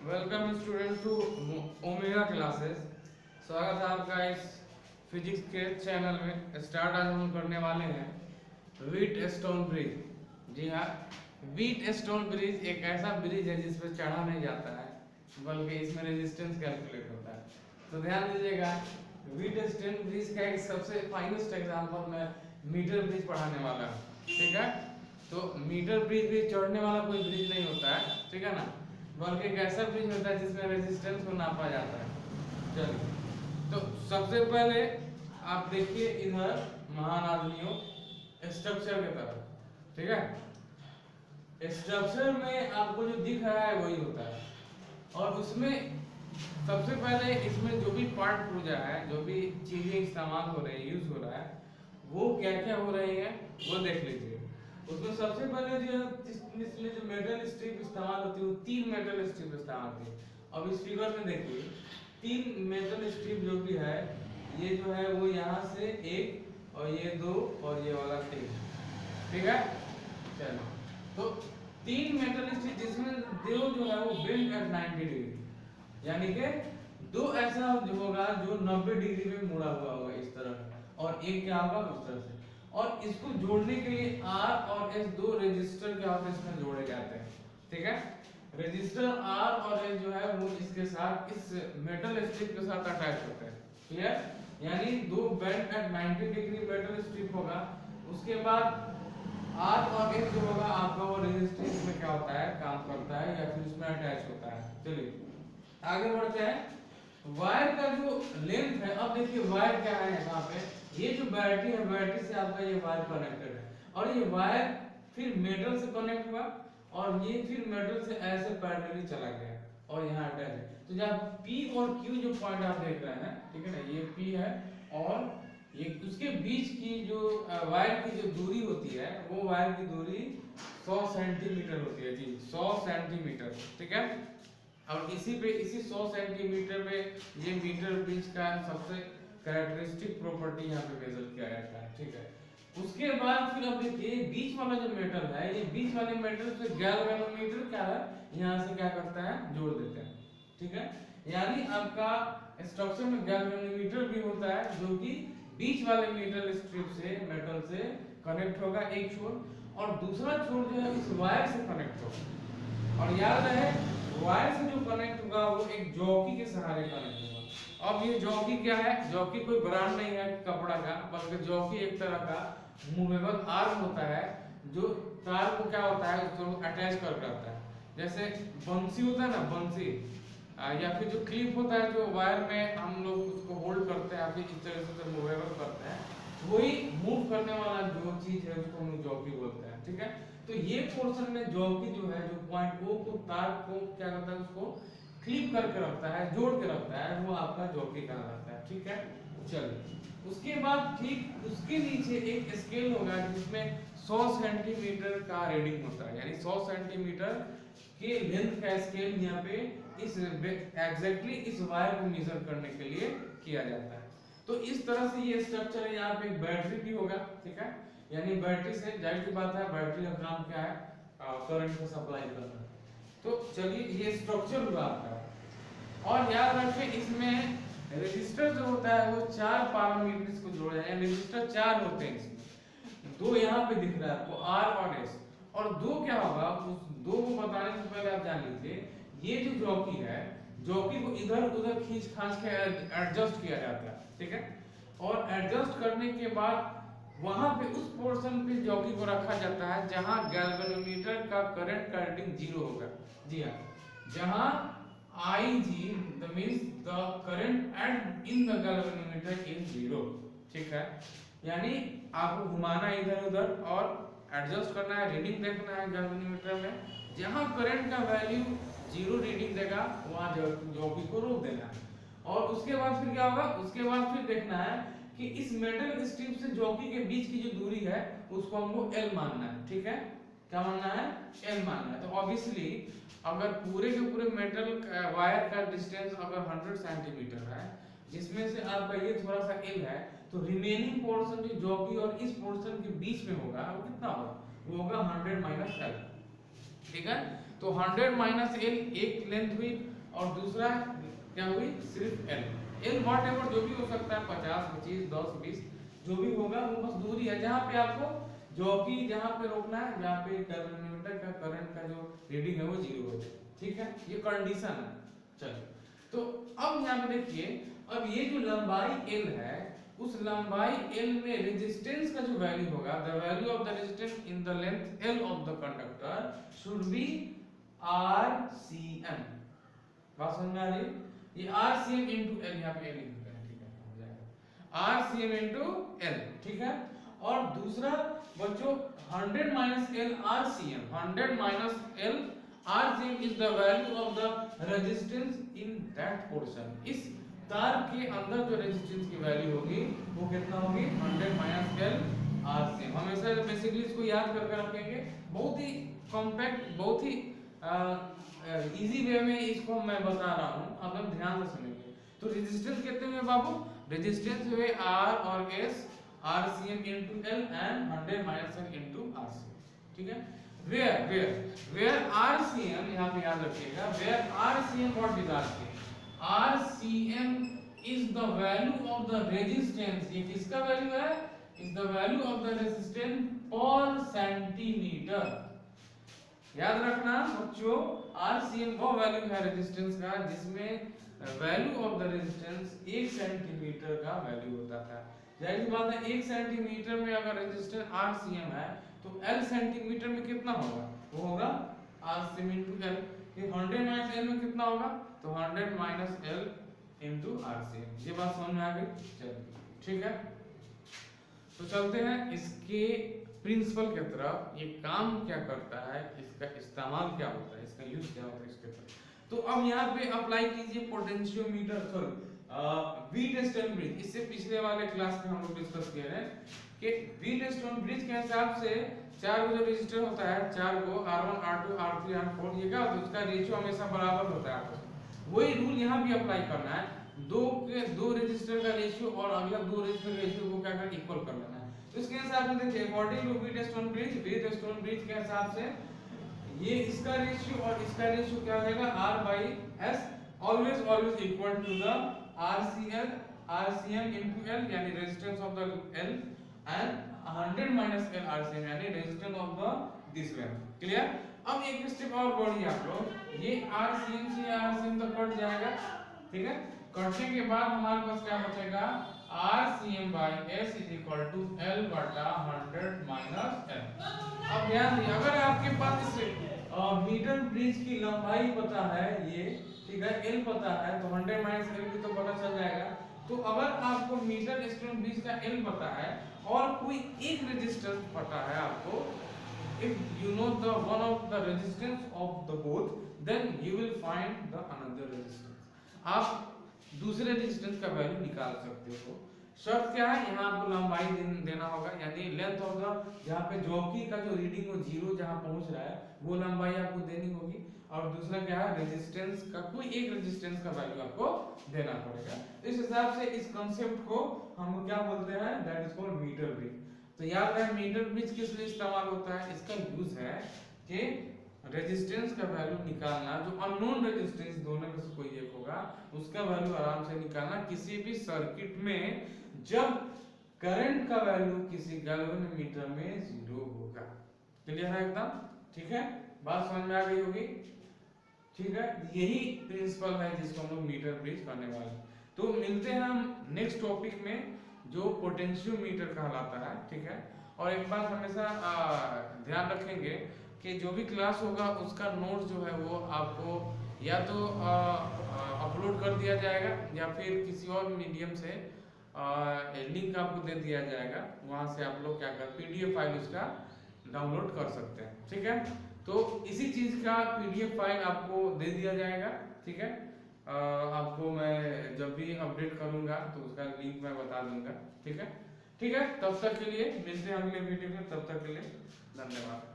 Welcome student to Omega classes. स्वागत है आपका इस फिजिक्स के चैनल में। स्टार्ट आज हम करने वाले हैं व्हीट स्टोन ब्रिज। जी हाँ, व्हीट स्टोन ब्रिज एक ऐसा ब्रिज है जिस पर चढ़ा नहीं जाता है, बल्कि इसमें रेजिस्टेंस कैलकुलेट होता है। तो ध्यान दीजिएगा, व्हीट स्टोन ब्रिज का एक सबसे फाइनेस्ट एग्जाम्पल मैं मीटर ब्रिज पढ़ाने वाला हूँ। ठीक है, तो मीटर ब्रिज भी चढ़ने वाला कोई ब्रिज नहीं होता है, ठीक है ना, बल्कि एक ऐसा ब्रिज होता है जिसमें रेजिस्टेंस को नापा जाता है। चलिए, तो सबसे पहले आप देखिए इधर महान आदमियों स्ट्रक्चर की तरफ। ठीक है, स्ट्रक्चर में आपको जो दिख रहा है वही होता है, और उसमें सबसे पहले इसमें जो भी पार्ट पुर्जा है, जो भी चीजें इस्तेमाल हो रही है, यूज हो रहा है, वो क्या क्या हो रही है वो देख लीजिए। उसमें सबसे पहले जो इसमें जो मेटल स्ट्रिप इस्तेमाल होती है वो 3 मेटल स्ट्रिप इस्तेमाल होती है। अब इस फिगर में देखिए 3 मेटल स्ट्रिप जो भी है, ये जो है वो यहाँ से एक, और ये 2, और ये वाला 3। ठीक है, चलो, तो 3 मेटल स्ट्रिप जिसमें दो जो है वो बेंड एट 90 डिग्री, यानी कि दो ऐसा जो होगा जो 90 डिग्री में मुड़ा हुआ होगा इस तरह, और एक क्या होगा उस तरह से। और इसको जोड़ने के लिए R और S दो रजिस्टर क्या होते हैं इसमें जोड़े जाते हैं। ठीक है, रजिस्टर R और S जो है वो इसके साथ इस मेटल स्ट्रिप के साथ अटैच होते हैं। क्लियर, यानी दो bend at 90 degree metal strip होगा, उसके बाद R और S जो होगा आपका वो रेजिस्टेंस में क्या होता है, काम करता है या फिर उसमें अटैच होता है। चलिए आगे बढ़ते हैं। वायर का जो लेंथ है, अब देखिए वायर क्या है यहाँ पे, ये जो बैटरी है, बैटरी से आपका ये वायर कनेक्टेड है, और ये वायर फिर मेटल से कनेक्ट हुआ, और ये फिर मेटल से ऐसे पैरेलली चला गया और यहाँ अटैच है। तो जब P और Q जो पॉइंट आप देख रहे हैं, ठीक है ना, ये P है, और ये उसके बीच की जो वायर की जो दूरी होती है, वो वायर की दूरी 100 सेंटीमीटर होती है। जी 100 सेंटीमीटर। ठीक है, और इसी 100 सेंटीमीटर में ये मीटर ब्रिज का सबसे कैरेक्टरिस्टिक प्रॉपर्टी यहाँ पे मेजर किया जाता है। ठीक है, उसके बाद फिर अब देखिए बीच वाला जो मेटल है, ये बीच वाले मेटल से गैल्वेनोमीटर क्या है, यहाँ से क्या करता है, जोड़ देते हैं। ठीक है, यानी आपका स्ट्रक्चर में गैल्वेनोमीटर भी होता है, जो कि बीच वाले मेटल स्ट्रिप से, मेटल से कनेक्ट होगा एक छोर, और दूसरा छोर जो है इस वायर से कनेक्ट होगा। और याद रहे, वायर से जो कनेक्ट होगा वो एक जॉकी के सहारे कनेक्ट होगा। अब ये जॉकी क्या है, जॉकी कोई ब्रांड नहीं है कपड़ा का, बल्कि जॉकी एक तरह का मूवेबल आर्म होता है, जो तार को क्या होता है उसको अटैच कर रखता है। जैसे बंसी होता है ना, बंसी, या फिर जो क्लिप होता है जो वायर में हम लोग उसको होल्ड करते हैं, फिर इस तरह से मूवेबल करते हैं, वही मूव करने वाला जो चीज है उसको हम जॉकी बोलते हैं। ठीक है, तो ये पोर्शन में जॉकी जो है, जो पॉइंट ओ को तार को क्या करता है, उसको क्लिप करके रखता है, जोड़ के रखता है, वो आपका जॉकी कहलाता है। ठीक है, चलिए उसके बाद ठीक उसके नीचे एक स्केल होगा जिसमें 100 सेंटीमीटर का रीडिंग होता है, यानी 100 सेंटीमीटर के लेंथ का स्केल यहाँ पे इस एग्जैक्टली इस वायर को मेजर करने के लिए किया जाता है। तो इस तरह से ये स्ट्रक्चर है। यहाँ पे एक बैटरी भी होगा। ठीक है, यानी बैटरी से जाहिर सी बात है, बैटरी का काम क्या है, करंट को सप्लाई करना। तो चलिए ये स्ट्रक्चर हुआ आपका, और याद रखें इसमें रजिस्टर जो होता है वो 4 पैरामीटर्स को जोड़ा जाए, रजिस्टर 4 होते हैं इसमें, 2 यहाँ पे दिख रहा है आपको R और S, और 2 क्या होगा, उस 2 को बताने से पहले आप जान लीजिए, ये जो जॉकी है, जॉकी को इधर उधर खींच खांच के एडजस्ट किया जाता है। ठीक है, और एडजस्ट करने के बाद वहां पे उस पोर्शन पे जॉकी को रखा जाता है जहां गैल्वेनोमीटर का करंट का रीडिंग 0 होगा। जी हाँ, जहां Ig the means the current eight in the galvanometer is 0। ठीक है, यानी आपको घुमाना है इधर उधर और एडजस्ट करना है, रीडिंग देखना है गैल्वेनोमीटर में, जहां करंट का वैल्यू 0 रीडिंग देगा वहां जॉकी को रोक देना है। और उसके बाद फिर क्या होगा, उसके बाद फिर देखना है कि इस मेटल स्ट्रिप से जॉकी के बीच की जो दूरी है उसको हमको L मानना है। ठीक है, क्या मानना है, L मानना है। तो ऑब्वियसली अगर पूरे के पूरे मेटल वायर का डिस्टेंस अगर 100 सेंटीमीटर है, जिसमें से आपका ये थोड़ा सा L है, तो रिमेनिंग पोर्शन जो जॉकी और इस पोर्शन के बीच में होगा वो कितना होगा, वो होगा 100 - L। ठीक है। तो 100 माइनस एल एक लेंथ हुई और दूसरा क्या हुई सिर्फ एल। एल वॉट एवर जो भी हो सकता है 50 25 10 20 जो भी होगा वो बस दूरी है जहाँ पे आपको जॉकी जहाँ पे रोकना है जहाँ पे कैलरीमीटर का करंट का जो रीडिंग है वो 0 हो जाए। ठीक है, ये कंडीशन है। चलिए तो अब यहाँ पे देखिए, अब ये जो लंबाई एल है उस लंबाई एल में रेजिस्टेंस का जो वैल्यू होगा, the value of the resistance in the length L of the conductor should be RCM। बात समझ में आ रही? ये RCM इनटू एल यहाँ पे एल लिख देते हैं, ठीक है, हो जाएगा RCM इनटू एल। ठीक है, और दूसरा बच्चों 100 minus L RCM, 100 minus L RCM is the value of the resistance in that portion. इस तार के अंदर जो रेजिस्टेंस की वैल्यू होगी वो कितना होगी 100 माइनस एल RCM। हमेशा बेसिकली इसको याद करके रखेंगे, बहुत ही कॉम्पैक्ट, बहुत ही इजी वे में इसको मैं बता रहा हूँ, आप लोग ध्यान से सुनेंगे। तो रेजिस्टेंस कितने हुए बाबू? रेजिस्टेंस हुए R और S RCM into L and 100 minus L into RCM। ठीक है, where RCM यहाँ पे याद रखिएगा, where RCM what is RCM? RCM is the value of the resistance। ये किसका वैल्यू है? is the value of the resistance per centimeter। याद रखना बच्चों, RCM वो वैल्यू है रेजिस्टेंस का जिसमें value of the resistance 1 centimetre का वैल्यू होता है। जाहिर सी बात है 1 सेंटीमीटर में अगर रेजिस्टेंस RCM है तो L सेंटीमीटर में कितना होगा? वो होगा RCM into L। ये 100 माइनस L में कितना होगा? तो 100 माइनस L into RCM। ये बात समझ में आ गई? चलिए ठीक है, तो चलते हैं इसके प्रिंसिपल की तरफ। ये काम क्या करता है, इसका इस्तेमाल क्या होता है, इसका यूज क्या होता है इसके ऊपर। तो अब यहाँ पे अप्लाई कीजिए पोटेंशियोमीटर थ्योरम, व्हीटस्टोन ब्रिज। इससे पिछले वाले क्लास में हम लोग डिस्कस किए हैं कि व्हीटस्टोन ब्रिज के हिसाब से 4 को जो रेजिस्टर होता है 4 को R1 R2 R3 R4 ये क्या होता है, उसका रेशियो हमेशा बराबर होता है। वही रूल यहाँ भी अप्लाई करना है, दो रेजिस्टर का रेशियो और अगला 2 रेजिस्टर का रेशियो को क्या करना, इक्वल कर लेना है। तो इसके हिसाब से देखिए अकॉर्डिंग टू व्हीटस्टोन ब्रिज के हिसाब से ये इसका रेशियो और इसका रेशियो क्या होगा R/S always equal to the RCM into L यानी resistance of the L and 100 minus L RCM यानी resistance of the this length. Clear? अब एक स्टेप और बढ़िए आप लोग, ये RCM से RCM तक कट जाएगा। ठीक है, कटने के बाद हमारे पास क्या बचेगा RCM by S is equal to L बटा 100 माइनस L। अब ध्यान दिए, अगर आपके पास इस मीटर ब्रिज की लंबाई पता है ये, ठीक है, L पता है तो 100 माइनस L भी तो पता चल जाएगा। तो अगर आपको मीटर स्टोन ब्रिज का L पता है और कोई एक रेजिस्टेंस पता है आपको, if you know the one of the resistance of the both then you will find the another resistance। आप दूसरे रेजिस्टेंस का वैल्यू निकाल सकते हो। शर्त क्या है, यहाँ आपको लंबाई देना होगा यानी लेंथ ऑफ द, जहाँ पे जॉकी का जो रीडिंग हो 0 जहाँ पहुँच रहा है वो लंबाई आपको देनी होगी। और दूसरा क्या है, रेजिस्टेंस का कोई एक रेजिस्टेंस का वैल्यू आपको देना पड़ेगा। इस हिसाब से इस कॉन्सेप्ट को हम क्या बोलते हैं, that is called metre bridge. तो याद रखें मीटर ब्रिज किस लिए इस्तेमाल होता है, इसका यूज है कि रेजिस्टेंस का वैल्यू निकालना, जो अननोन रेजिस्टेंस दोनों में से कोई एक होगा उसका वैल्यू आराम से निकालना किसी भी सर्किट में जब करंट का वैल्यू किसी गैल्वेनोमीटर में 0 होगा। क्लियर है एकदम? ठीक है, बात समझ में आ गई होगी? ठीक है, यही प्रिंसिपल है जिसको हम लोग मीटर ब्रिज करने वाले हैं। तो मिलते हैं हम नेक्स्ट टॉपिक में जो पोटेंशियोमीटर कहलाता है। ठीक है, और एक बात हमेशा ध्यान रखेंगे कि जो भी क्लास होगा उसका नोट जो है वो आपको या तो अपलोड कर दिया जाएगा या फिर किसी और मीडियम से लिंक आपको दे दिया जाएगा, वहां से आप लोग क्या कर PDF फाइल उसका डाउनलोड कर सकते हैं। ठीक है, तो इसी चीज का PDF फाइल आपको दे दिया जाएगा। ठीक है, आपको मैं जब भी अपडेट करूंगा तो उसका लिंक मैं बता दूंगा। ठीक है, तब तक के लिए मिलते हैं अगले वीडियो में, तब तक के लिए धन्यवाद।